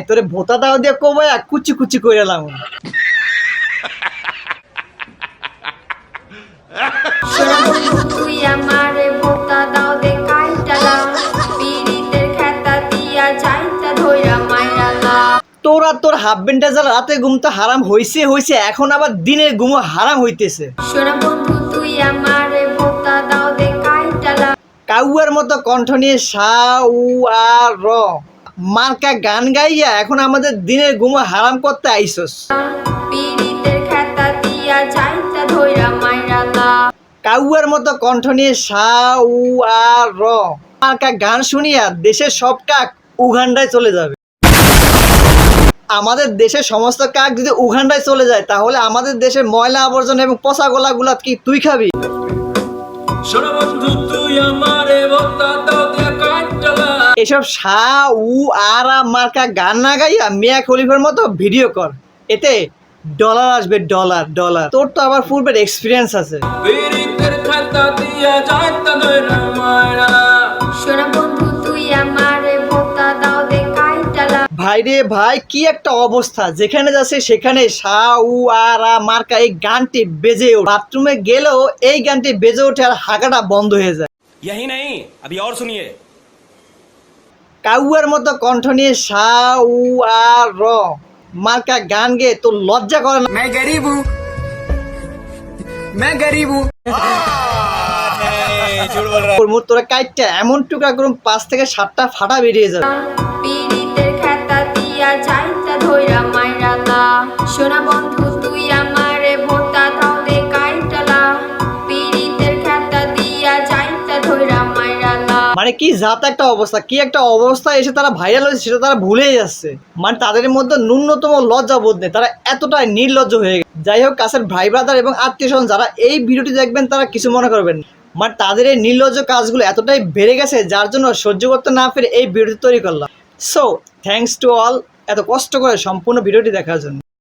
তোরে ভোতা দাও দিয়ে কমায়া কুচি কুচি করে এলাম। সোনা বন্ধু তুই আমারে ভোতা দাও দে কাইটালা পিরিতের খেতা দিয়া যাইতা ধইরা মাইরালা। তোরা তোর হাফবেন্টা যারা রাতে ঘুম তো হারাম হইছে এখন আবার দিনের ঘুমও হারাম হইতেছে। সোনা বন্ধু তুই আমারে ভোতা দাও দে কাইটালা কাউয়ার মতো কণ্ঠ নিয়ে সা উ আ র মার্কা গান গাইয়া এখন আমাদের দিনের ঘুমও হারাম করতে আইসস। পিরিতের খেতা দিয়া যাইতা ধইরা মাইরালা। কাউয়ার মতো কণ্ঠ নিয়ে সা উ আ র মার্কা গান শুনিয়া দেশের সব কাক উগান্ডায় চলে যাবে। আমাদের দেশের সমস্ত কাক যদি উগান্ডায় চলে যায় তাহলে আমাদের দেশের ময়লা আবর্জনা এবং পচা গোলাগুলা কি তুই খাবি? সোনা বন্ধু তুই আমারে ভোতা দাও দে কাইটালা। এসব সা উ আরা মার্কা গান না গাইয়া মিয়া খলিফার মতো ভিডিও কর, এতে ডলার আসবে ডলার ডলার। তোর তো আবার পূর্বের এক্সপিরিয়েন্স আছে। পিরিতের খেতা দিয়া যাইতা ধইরা মাইরালা। সোনা বন্ধু তুই আমারে ভোতা দাও দে কাইটালা। ভাই রে ভাই, কি একটা অবস্থা, যেখানে যাচ্ছে সেখানে সা উ আরা মার্কা এই গানটি বেজে ওঠে। বাথরুমে গেলেও এই গানটি বেজে ওঠে আর হাগাটা বন্ধ হয়ে যায়। यही नहीं अभी और सुनिए। কাউয়ার মতো কণ্ঠ নিয়ে সা উ আ র মার্কা গান গেয়ে তোর লজ্জা করে না? मैं गरीब हूँ, मैं गरीब हूँ। তোরা কাইটটা এমন টুকরা করুন 5 থেকে 7টা ফাটা বেরিয়ে যাবে। পিরিতের খেতা দিয়া যাইতা ধইরা মাইরালা। সোনা বন্ধু তুই আমারে ভোতা দাও দে কাইটালা পিরিতের খেতা দিয়া যাইতা ধইরা মাইরালা। মানে কি জাত একটা অবস্থা, কি একটা অবস্থা এসে তারা ভাইরাল হয়েছে সেটা তারা ভুলেই যাচ্ছে। মানে তাদের মধ্যে ন্যূনতম লজ্জা বোধ নেই, তারা এতটাই নির্লজ্জ হয়ে গেছে। যাই হোক, কাছের ভাই ব্রাদার এবং আত্মীয় স্বজন যারা এই ভিডিওটি দেখবেন তারা কিছু মনে করবেন না। মানে তাদের এই নির্লজ্জ কাজগুলো এতটাই বেড়ে গেছে যার জন্য সহ্য করতে না পেরে এই ভিডিওটি তৈরি করলাম। সো থ্যাঙ্কস টু অল এত কষ্ট করে সম্পূর্ণ ভিডিওটি দেখার জন্য।